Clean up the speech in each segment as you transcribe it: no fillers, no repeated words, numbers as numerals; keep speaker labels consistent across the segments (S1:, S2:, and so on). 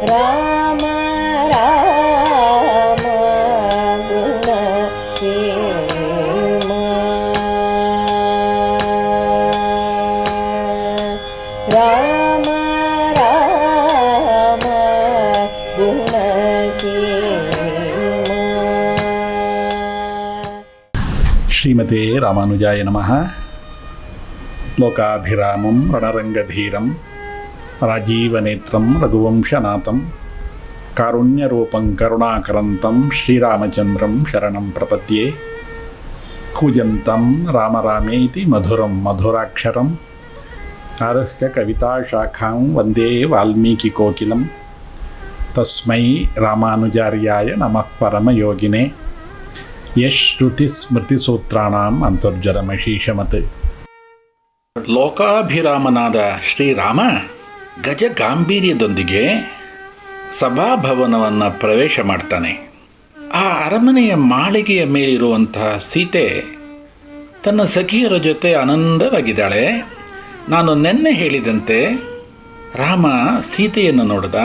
S1: ರಾಮ ರಾಮ ಗುಣ ಸೇಮ ರಾಮ ರಾಮ ಗುಣ ಸೇಮ.
S2: ಶ್ರೀಮತೆ ರಾಮಾನುಜಾಯ ನಮಃ. ಲೋಕಾಭಿರಾಮಂ ರಣರಂಗಧೀರಂ ರಾಜೀವನೇತ್ರಂ ರಘುವಂಶನಾಥಂ ಕಾರುಣ್ಯರೂಪಂ ಕರುಣಾಕರಂತಂ ಶ್ರೀರಾಮಚಂದ್ರಂ ಶರಣಂ ಪ್ರಪದ್ಯೆ. ಕೂಜಂತಂ ರಾಮ ರಾಮೇತಿ ಮಧುರಂ ಮಧುರಾಕ್ಷರಂ ಆರುಹ್ಯ ಕವಿತಾಶಾಖಾಂ ವಂದೇ ವಾಲ್ಮೀಕಿಕೋಕಿಲಂ. ತಸ್ಮೈ ರಾಮಾನುಜಾರ್ಯಾಯ ನಮಃ ಪರಮಯೋಗಿನೇ ಯಶ್ರುತಿಸ್ಮೃತಿಸೂತ್ರಾಣಾಂ ಅಂತರ್ಜಲಮಶೀಷಮತ್. ಲೋಕಾಭಿರಾಮನಾದ ಶ್ರೀರಾಮ ಗಜ ಗಾಂಭೀರ್ಯದೊಂದಿಗೆ ಸಭಾಭವನವನ್ನು ಪ್ರವೇಶ ಮಾಡ್ತಾನೆ. ಆ ಅರಮನೆಯ ಮಾಳಿಗೆಯ ಮೇಲಿರುವಂತಹ ಸೀತೆ ತನ್ನ ಸಖಿಯರ ಜೊತೆ ಆನಂದವಾಗಿದ್ದಾಳೆ. ನಾನು ನಿನ್ನೆ ಹೇಳಿದಂತೆ ರಾಮ ಸೀತೆಯನ್ನು ನೋಡಿದ,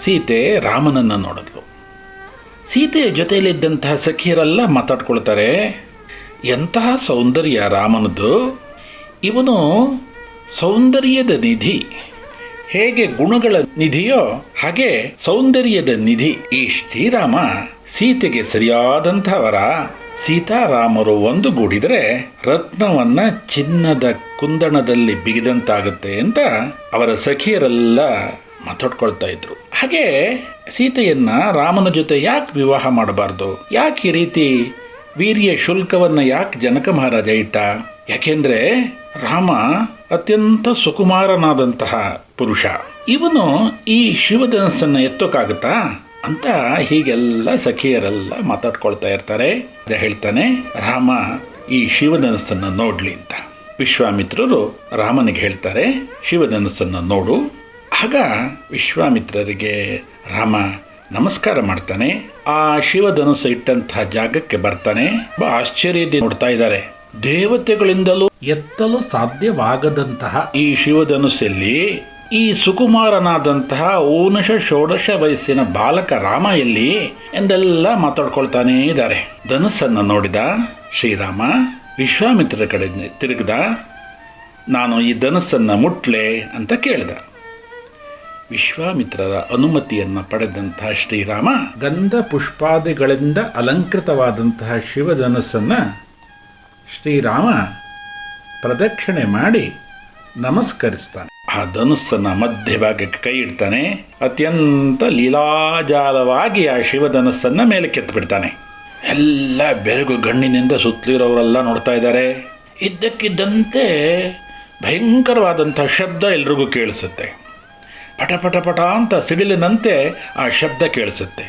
S2: ಸೀತೆ ರಾಮನನ್ನು ನೋಡಿದ್ಲು. ಸೀತೆಯ ಜೊತೆಯಲ್ಲಿದ್ದಂತಹ ಸಖಿಯರೆಲ್ಲ ಮಾತಾಡ್ಕೊಳ್ತಾರೆ, ಎಂತಹ ಸೌಂದರ್ಯ ರಾಮನದ್ದು, ಇವನು ಸೌಂದರ್ಯದ ನಿಧಿ. ಹೇಗೆ ಗುಣಗಳ ನಿಧಿಯೋ ಹಾಗೆ ಸೌಂದರ್ಯದ ನಿಧಿ ಈ ಶ್ರೀರಾಮ ಸೀತೆಗೆ ಸರಿಯಾದಂಥವರ. ಸೀತಾರಾಮರು ಒಂದುಗೂಡಿದರೆ ರತ್ನವನ್ನ ಚಿನ್ನದ ಕುಂದಣದಲ್ಲಿ ಬಿಗಿದಂತಾಗುತ್ತೆ ಅಂತ ಅವರ ಸಖಿಯರೆಲ್ಲ ಮಾತಾಡ್ಕೊಳ್ತಾ ಇದ್ರು. ಹಾಗೆ ಸೀತೆಯನ್ನ ರಾಮನ ಜೊತೆ ಯಾಕೆ ವಿವಾಹ ಮಾಡಬಾರ್ದು, ಯಾಕೆ ಈ ರೀತಿ ವೀರ್ಯ ಶುಲ್ಕವನ್ನು ಯಾಕೆ ಜನಕ ಮಹಾರಾಜ ಇಟ್ಟ? ಯಾಕೆಂದ್ರೆ ರಾಮ ಅತ್ಯಂತ ಸುಕುಮಾರನಾದಂತಹ ಪುರುಷ. ಇವನು ಈ ಶಿವಧನಸ್ಸನ್ನು ಎತ್ತೋಕ್ಕಾಗತ್ತಾ ಅಂತ ಹೀಗೆಲ್ಲ ಸಖಿಯರೆಲ್ಲ ಮಾತಾಡ್ಕೊಳ್ತಾ ಇರ್ತಾರೆ. ಹೇಳ್ತಾನೆ ರಾಮ ಈ ಶಿವಧನಸ್ಸನ್ನು ನೋಡ್ಲಿ ಅಂತ. ವಿಶ್ವಾಮಿತ್ರರು ರಾಮನಿಗೆ ಹೇಳ್ತಾರೆ, ಶಿವಧನಸ್ಸನ್ನು ನೋಡು. ಆಗ ವಿಶ್ವಾಮಿತ್ರರಿಗೆ ರಾಮ ನಮಸ್ಕಾರ ಮಾಡ್ತಾನೆ. ಆ ಶಿವಧನುಸ್ಸು ಇಟ್ಟಂತಹ ಜಾಗಕ್ಕೆ ಬರ್ತಾನೆ. ಆಶ್ಚರ್ಯದಿಂದ ನೋಡ್ತಾ ಇದ್ದಾರೆ. ದೇವತೆಗಳಿಂದಲೂ ಎತ್ತಲು ಸಾಧ್ಯವಾಗದಂತಹ ಈ ಶಿವಧನುಸ್ಸಲ್ಲಿ ಈ ಸುಕುಮಾರನಾದಂತಹ ಊನಶ ಷೋಡಶ ವಯಸ್ಸಿನ ಬಾಲಕ ರಾಮ ಎಲ್ಲಿ ಎಂದೆಲ್ಲ ಮಾತಾಡ್ಕೊಳ್ತಾನೇ ಇದ್ದಾರೆ. ಧನುಸ್ಸನ್ನು ನೋಡಿದ ಶ್ರೀರಾಮ ವಿಶ್ವಾಮಿತ್ರರ ಕಡೆ ತಿರುಗಿದ. ನಾನು ಈ ಧನುಸ್ಸನ್ನು ಮುಟ್ಲೆ ಅಂತ ಕೇಳಿದ. ವಿಶ್ವಾಮಿತ್ರರ ಅನುಮತಿಯನ್ನು ಪಡೆದಂತಹ ಶ್ರೀರಾಮ ಗಂಧ ಪುಷ್ಪಾದಿಗಳಿಂದ ಅಲಂಕೃತವಾದಂತಹ ಶಿವಧನಸ್ಸನ್ನು ಶ್ರೀರಾಮ ಪ್ರದಕ್ಷಿಣೆ ಮಾಡಿ ನಮಸ್ಕರಿಸ್ತಾನೆ. ಆ ಧನುಸ್ಸನ್ನು ಮಧ್ಯಭಾಗಕ್ಕೆ ಕೈ ಇಡ್ತಾನೆ. ಅತ್ಯಂತ ಲೀಲಾಜಾಲವಾಗಿ ಆ ಶಿವಧನಸ್ಸನ್ನು ಮೇಲೆ ಕೆತ್ತಿಬಿಡ್ತಾನೆ. ಎಲ್ಲ ಬೆರಗು ಗಣ್ಣಿನಿಂದ ಸುತ್ತಲಿರೋರೆಲ್ಲ ನೋಡ್ತಾ ಇದ್ದಾರೆ. ಇದ್ದಕ್ಕಿದ್ದಂತೆ ಭಯಂಕರವಾದಂಥ ಶಬ್ದ ಎಲ್ರಿಗೂ ಕೇಳಿಸುತ್ತೆ. ಪಟ ಪಟ ಪಟ ಅಂತ ಸಿಡಿಲಿನಂತೆ ಆ ಶಬ್ದ ಕೇಳಿಸುತ್ತೆ.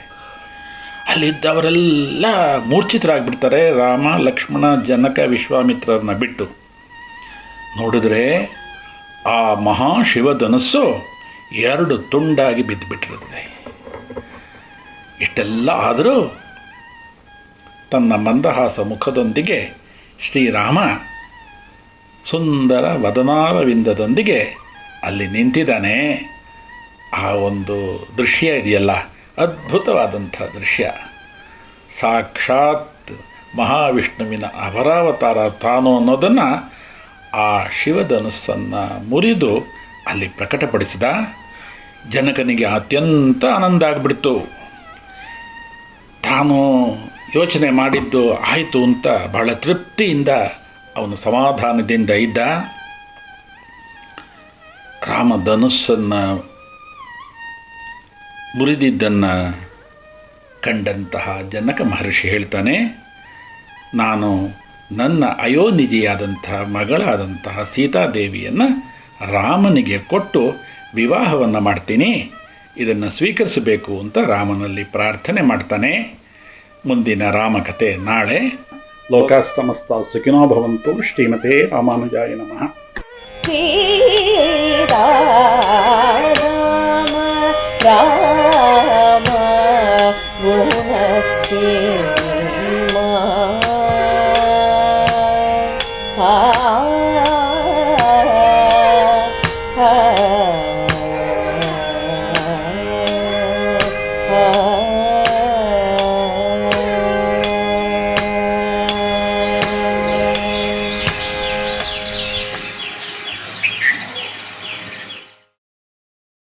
S2: ಅಲ್ಲಿದ್ದವರೆಲ್ಲ ಮೂರ್ಛಿತರಾಗ್ಬಿಡ್ತಾರೆ. ರಾಮ ಲಕ್ಷ್ಮಣ ಜನಕ ವಿಶ್ವಾಮಿತ್ರರನ್ನ ಬಿಟ್ಟು ನೋಡಿದ್ರೆ ಆ ಮಹಾಶಿವಧನಸ್ಸು 2 ತುಂಡಾಗಿ ಬಿದ್ದುಬಿಟ್ಟಿರುತ್ತದೆ. ಇಷ್ಟೆಲ್ಲ ಆದರೂ ತನ್ನ ಮಂದಹಾಸ ಮುಖದೊಂದಿಗೆ ಶ್ರೀರಾಮ ಸುಂದರ ವದನಾರವಿಂದದೊಂದಿಗೆ ಅಲ್ಲಿ ನಿಂತಿದ್ದಾನೆ. ಆ ಒಂದು ದೃಶ್ಯ ಇದೆಯಲ್ಲ, ಅದ್ಭುತವಾದಂಥ ದೃಶ್ಯ. ಸಾಕ್ಷಾತ್ ಮಹಾವಿಷ್ಣುವಿನ ಅಪರಾವತಾರ ತಾನು ಅನ್ನೋದನ್ನು ಆ ಶಿವಧನುಸ್ಸನ್ನು ಮುರಿದು ಅಲ್ಲಿ ಪ್ರಕಟಪಡಿಸಿದ. ಜನಕನಿಗೆ ಅತ್ಯಂತ ಆನಂದ ಆಗಿಬಿಡ್ತು. ತಾನು ಯೋಚನೆ ಮಾಡಿದ್ದು ಆಯಿತು ಅಂತ ಬಹಳ ತೃಪ್ತಿಯಿಂದ ಅವನು ಸಮಾಧಾನದಿಂದ ಇದ್ದ. ರಾಮಧನುಸ್ಸನ್ನು ಮುರಿದಿದ್ದನ್ನು ಕಂಡಂತಹ ಜನಕ ಮಹರ್ಷಿ ಹೇಳ್ತಾನೆ, ನಾನು ನನ್ನ ಅಯೋನಿಜಿಯಾದಂತಹ ಮಗಳಾದಂತಹ ಸೀತಾದೇವಿಯನ್ನು ರಾಮನಿಗೆ ಕೊಟ್ಟು ವಿವಾಹವನ್ನು ಮಾಡ್ತೀನಿ, ಇದನ್ನು ಸ್ವೀಕರಿಸಬೇಕು ಅಂತ ರಾಮನಲ್ಲಿ ಪ್ರಾರ್ಥನೆ ಮಾಡ್ತಾನೆ. ಮುಂದಿನ ರಾಮಕಥೆ ನಾಳೆ. ಲೋಕ ಸಮಸ್ತ ಸುಖಿನೋ ಭವಂತು. ಶ್ರೀಮತೆ ರಾಮಾನುಜಾಯ ನಮಃ.
S1: ರಾಮ ರಾಮ ಗುಣ